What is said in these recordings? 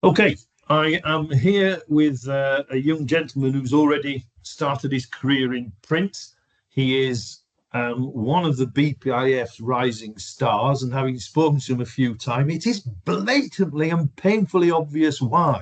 Okay, I am here with a young gentleman who's already started his career in print. He is one of the BPIF's rising stars, and having spoken to him a few times, it is blatantly and painfully obvious why.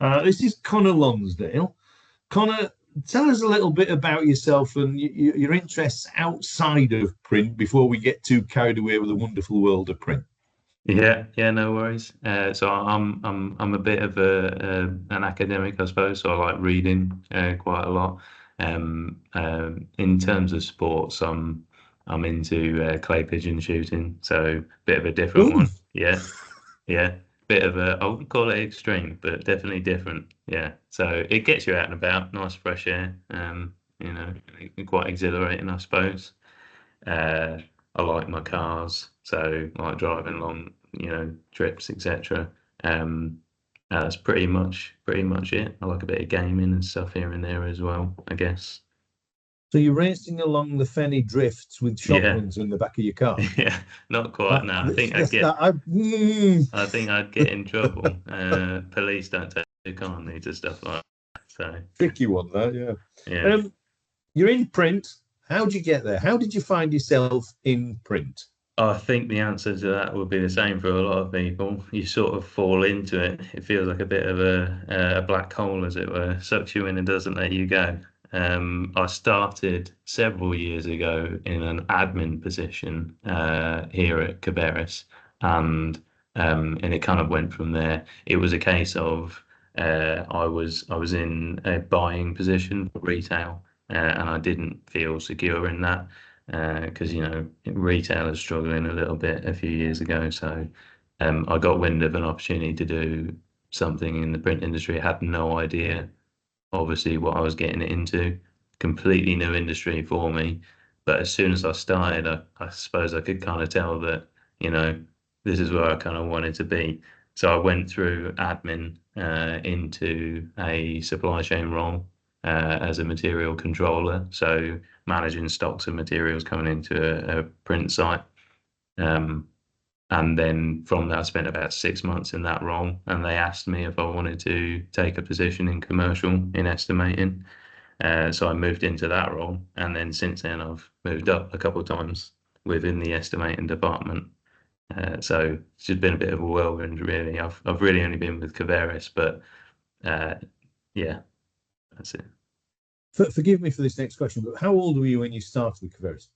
This is Connor Lonsdale. Connor, tell us a little bit about yourself and your interests outside of print before we get too carried away with the wonderful world of print. Yeah, no worries. So I'm a bit of an academic, I suppose. So I like reading quite a lot. In terms of sports, I'm into clay pigeon shooting. So bit of a different Oh, one. Yeah, bit of a I wouldn't call it extreme, but definitely different. Yeah. So it gets you out and about, nice fresh air. Quite exhilarating, I suppose. Uh, I like my cars, so I like driving long, trips, etc. Um, that's pretty much it. I like a bit of gaming and stuff here and there as well, I guess. so you're racing along the fenny drifts with Yeah, shotguns in the back of your car. yeah, not quite now. That, I, I think I'd get in trouble. Police don't take kindly to stuff like that. So tricky one, that, yeah. yeah. You're in print. How did you get there? How did you find yourself in print? I think the answer to that would be the same for a lot of people. You sort of fall into it. It feels like a bit of a black hole, as it were, sucks you in and doesn't let you go. I started several years ago in an admin position here at Coveris, and it kind of went from there. It was a case of I was in a buying position for retail, and I didn't feel secure in that because retail is struggling a little bit a few years ago. So I got wind of an opportunity to do something in the print industry. I had no idea, obviously, what I was getting into. Completely new industry for me. But as soon as I started, I suppose I could kind of tell that, you know, this is where I kind of wanted to be. So I went through admin into a supply chain role as a material controller. So managing stocks of materials coming into a print site. Um, and then from that, I spent about 6 months in that role. And they asked me if I wanted to take a position in commercial in estimating. So I moved into that role. And then since then, I've moved up a couple of times within the estimating department. So it's just been a bit of a whirlwind, really. I've really only been with Coveris, but uh, yeah, that's it. Forgive me for this next question, but how old were you when you started with Coveris?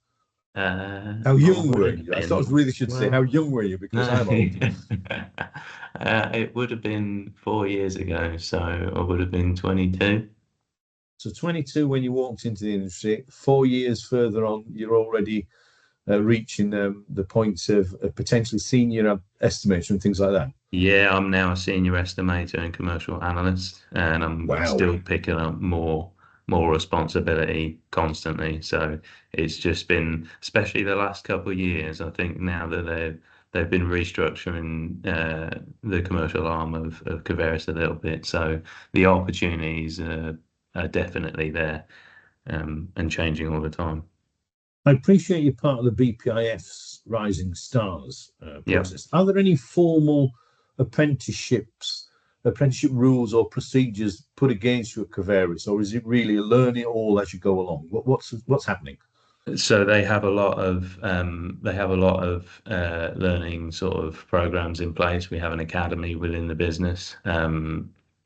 How I young would were have you? I thought I been, really should say, how well, young were you? Because no, I'm old. it would have been 4 years ago, so I would have been 22. So 22 when you walked into the industry, 4 years further on, you're already reaching the points of potentially senior estimator and things like that. Yeah, I'm now a senior estimator and commercial analyst, and I'm Wow. still picking up more responsibility constantly. So it's just been, especially the last couple of years, I think now that they've been restructuring the commercial arm of Coveris a little bit. So the opportunities are definitely there and changing all the time. I appreciate you're part of the BPIF's Rising Stars Yeah. process. Are there any formal apprenticeships, apprenticeship rules or procedures put against you at Coveris, or is it really learn it all as you go along? What's happening? So they have a lot of learning sort of programs in place. We have an academy within the business.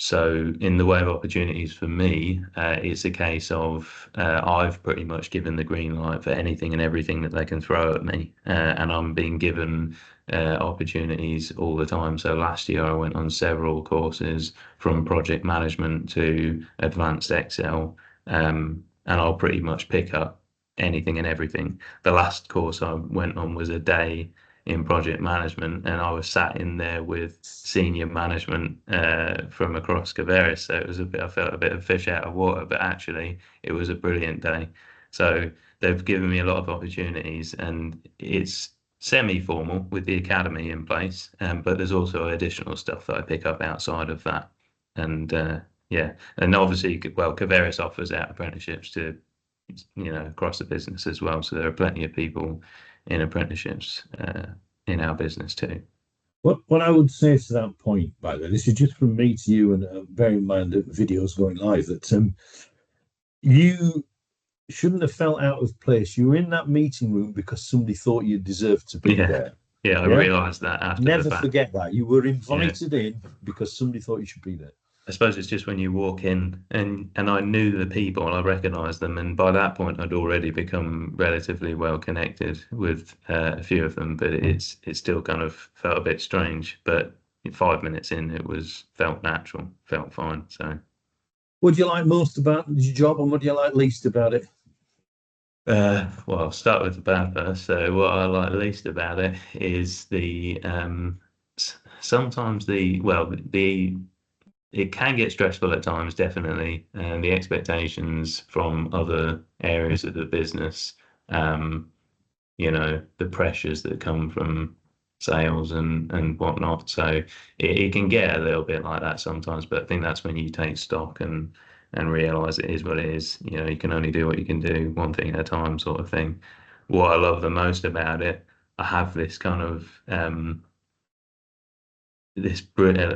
So in the way of opportunities for me, it's a case of I've pretty much given the green light for anything and everything that they can throw at me, and I'm being given opportunities all the time. So last year I went on several courses from project management to advanced Excel, and I'll pretty much pick up anything and everything. The last course I went on was a day in project management, and I was sat in there with senior management from across Coveris. So it was a bit, I felt a bit of fish out of water, but actually it was a brilliant day. So they've given me a lot of opportunities, and it's semi-formal with the academy in place, but there's also additional stuff that I pick up outside of that. And yeah, and obviously, well, Coveris offers out apprenticeships to across the business as well. So there are plenty of people in apprenticeships in our business too. What I would say to that point, by the way, this is just from me to you, and bear in mind that video's going live, that you shouldn't have felt out of place. You were in that meeting room because somebody thought you deserved to be Yeah, there. yeah, I Yeah. realised that after the Never fact. forget that. You were Yeah. invited in because somebody thought you should be there. I suppose it's just when you walk in and I knew the people, I recognised them, and by that point I'd already become relatively well connected with a few of them, but it still kind of felt a bit strange. But 5 minutes in, it was felt natural, felt fine. So, What do you like most about your job, and what do you like least about it? well, I'll start with the bad first. So, what I like least about it is sometimes the it can get stressful at times, definitely, and the expectations from other areas of the business, um, the pressures that come from sales and whatnot. So it can get a little bit like that sometimes, but I think that's when you take stock and realize it is what it is. You can only do what you can do, one thing at a time, sort of thing. What I love the most about it, I have this kind of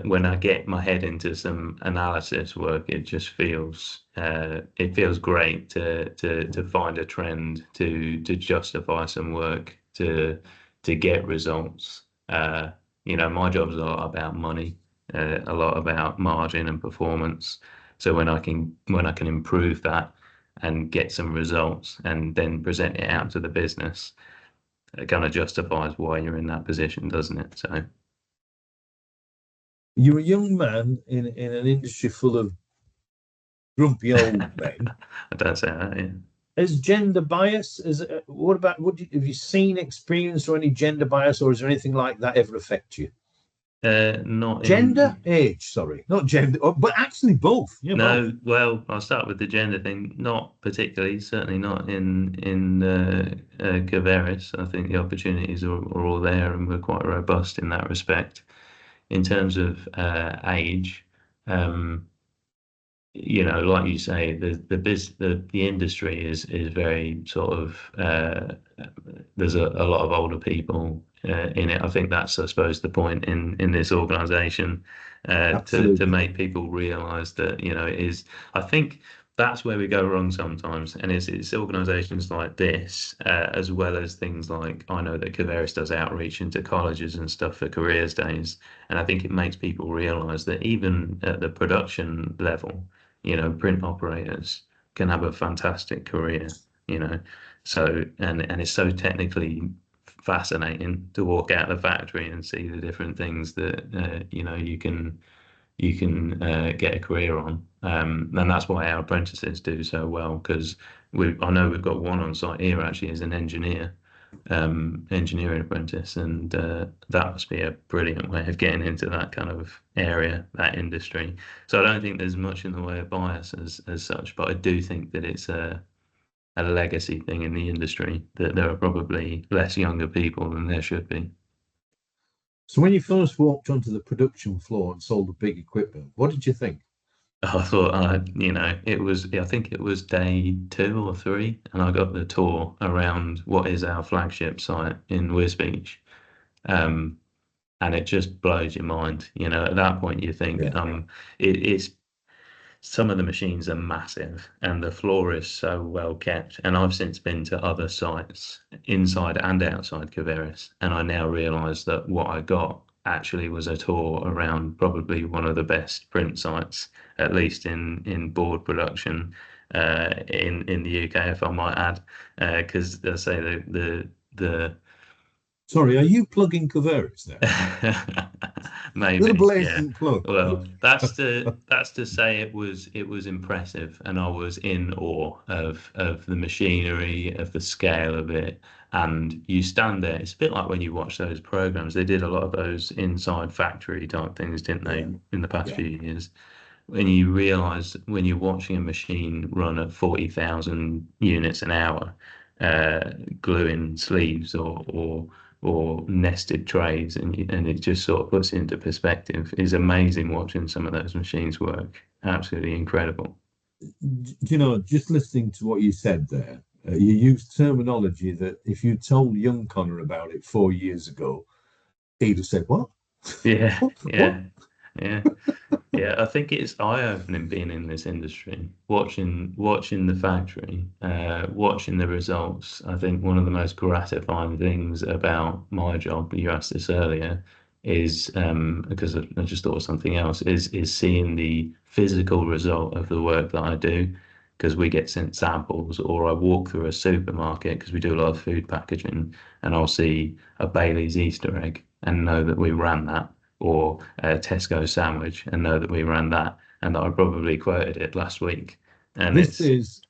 when I get my head into some analysis work, it feels great to find a trend, to justify some work, to get results. My job is a lot about money, a lot about margin and performance. So when I can improve that and get some results and then present it out to the business, it kind of justifies why you're in that position, doesn't it? So. You're a young man in an industry full of grumpy old men. I don't say that, yeah. Is gender bias? What about? Have you seen, experienced, or any gender bias, or is there anything like that ever affect you? Not Gender, in. age, sorry, not gender, but actually both. Yeah, both. No, well, I'll start with the gender thing. Not particularly, certainly not in Coveris. I think the opportunities are all there, and we're quite robust in that respect. In terms of age, um, like you say, the industry is very sort of there's a lot of older people in it. I think that's, I suppose, the point in this organisation to Absolutely. make people realise that it is. I think that's where we go wrong sometimes, and it's organisations like this as well as things like I know that Coveris does outreach into colleges and stuff for careers days, and I think it makes people realise that even at the production level print operators can have a fantastic career, you know. So and it's so technically fascinating to walk out the factory and see the different things that you can get a career on. And that's why our apprentices do so well because I know we've got one on site here actually as an engineering apprentice, and that must be a brilliant way of getting into that kind of area, that industry. So I don't think there's much in the way of bias as such, but I do think that it's a legacy thing in the industry that there are probably less younger people than there should be. So when you first walked onto the production floor and sold the big equipment, what did you think? I thought, I think it was day 2 or 3, and I got the tour around what is our flagship site in Wisbech. Um, and it just blows your mind. At that point, you think, Yeah. it's some of the machines are massive and the floor is so well kept. And I've since been to other sites inside and outside Coveris, and I now realise that what I got actually was a tour around probably one of the best print sites, at least in board production in the UK, if I might add, because I say the Sorry, are you plugging Coveris there? Little maybe, yeah. blatant plug. Well, that's to say it was impressive, and I was in awe of the machinery, of the scale of it. And you stand there. It's a bit like when you watch those programs. They did a lot of those inside factory type things, didn't they, Yeah, in the past yeah. few years? When you realize when you're watching a machine run at 40,000 units an hour, gluing sleeves or nested trays, and it just sort of puts it into perspective. It's amazing watching some of those machines work. Absolutely incredible. Just listening to what you said there, you used terminology that if you told young Connor about it 4 years ago, he'd have said, "What?" Yeah, What? yeah, yeah. Yeah, I think it's eye-opening being in this industry, watching the factory, watching the results. I think one of the most gratifying things about my job, you asked this earlier, is because I just thought of something else, is seeing the physical result of the work that I do. Because we get sent samples, or I walk through a supermarket because we do a lot of food packaging, and I'll see a Bailey's Easter egg and know that we ran that, or a Tesco sandwich and know that we ran that and that I probably quoted it last week. And it's,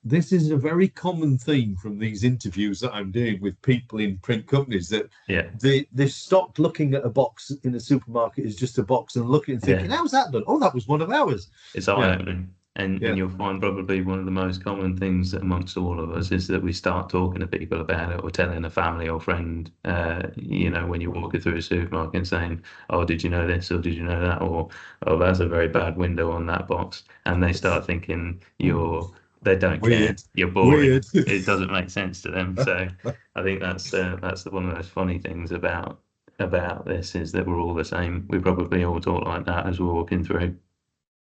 This is a very common theme from these interviews that I'm doing with people in print companies, that yeah, they've stopped looking at a box in a supermarket as just a box and looking and thinking, yeah, how's that done? Oh, that was one of ours. it's Yeah, eye-opening. And yeah. you'll find probably one of the most common things amongst all of us is that we start talking to people about it, or telling a family or friend, when you're walking through a supermarket and saying, "Oh, did you know this?" or "Did you know that?" or "Oh, that's a very bad window on that box," and they start thinking they don't care, Weird, you're boring, weird. it doesn't make sense to them. So I think that's one of the most funny things about this, is that we're all the same. We probably all talk like that as we're walking through.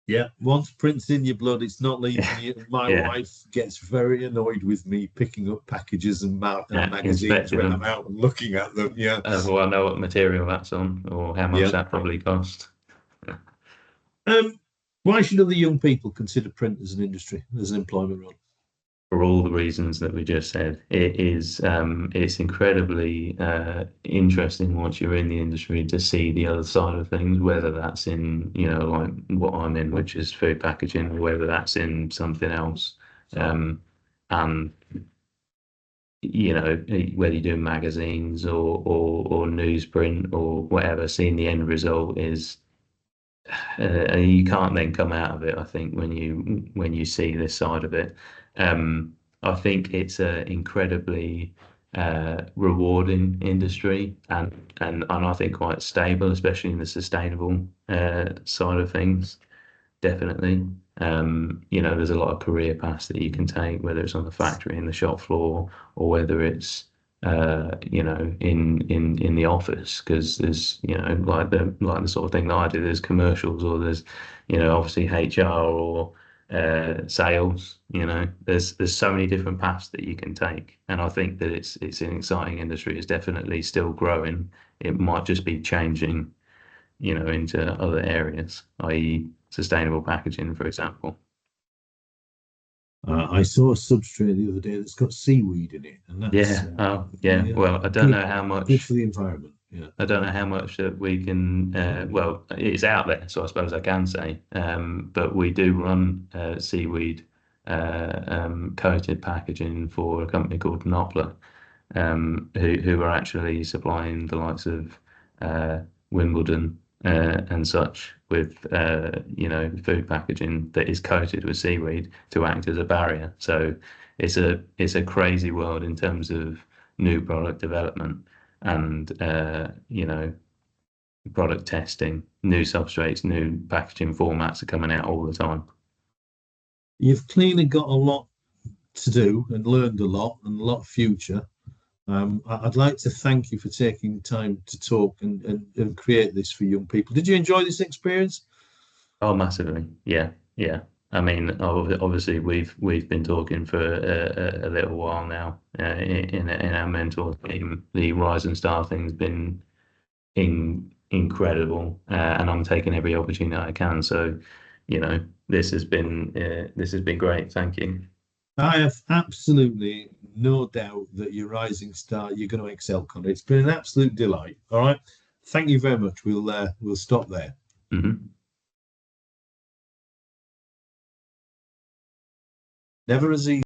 Yeah, once print's in your blood, it's not leaving Yeah, you. And my yeah, wife gets very annoyed with me picking up packages and yeah. magazines Inspecting when I'm them. out and looking at them. Yeah, Well, I know what material that's on, or how much yeah. that probably cost. Um, why should other young people consider print as an industry, as an employment role? For all the reasons that we just said, it's incredibly interesting once you're in the industry to see the other side of things, whether that's in, like what I'm in, which is food packaging, or whether that's in something else. Um, and whether you're doing magazines or newsprint or whatever, seeing the end result is you can't then come out of it. I think when you see this side of it, I think it's an incredibly rewarding industry, and I think quite stable, especially in the sustainable side of things. Definitely. There's a lot of career paths that you can take, whether it's on the factory, in the shop floor, or whether it's in the office, because there's, like the sort of thing that I do, there's commercials, or there's, obviously HR, or sales. There's so many different paths that you can take, and I think that it's an exciting industry. It's definitely still growing. It might just be changing, into other areas, i.e. sustainable packaging, for example. I saw a substrate the other day that's got seaweed in it, and that's Yeah. Oh, yeah. yeah, Well, good, good for the environment. Yeah. I don't know how much that we can, well, it's out there, so I suppose I can say, but we do run seaweed coated packaging for a company called Nopla, who are actually supplying the likes of Wimbledon and such with food packaging that is coated with seaweed to act as a barrier. So it's a crazy world in terms of new product development, and product testing. New substrates, new packaging formats are coming out all the time. You've clearly got a lot to do and learned a lot and a lot of future. I'd like to thank you for taking time to talk and create this for young people. Did you enjoy this experience? Oh, massively. Yeah, yeah. I mean, obviously, we've been talking for a little while now in our mentor team. The Rise and Star thing's been incredible, and I'm taking every opportunity I can. So, this has been great. Thank you. I have absolutely no doubt that you're rising star. You're going to excel, Connor. It's been an absolute delight. All right. Thank you very much. We'll stop there. Mhm. Never as easy.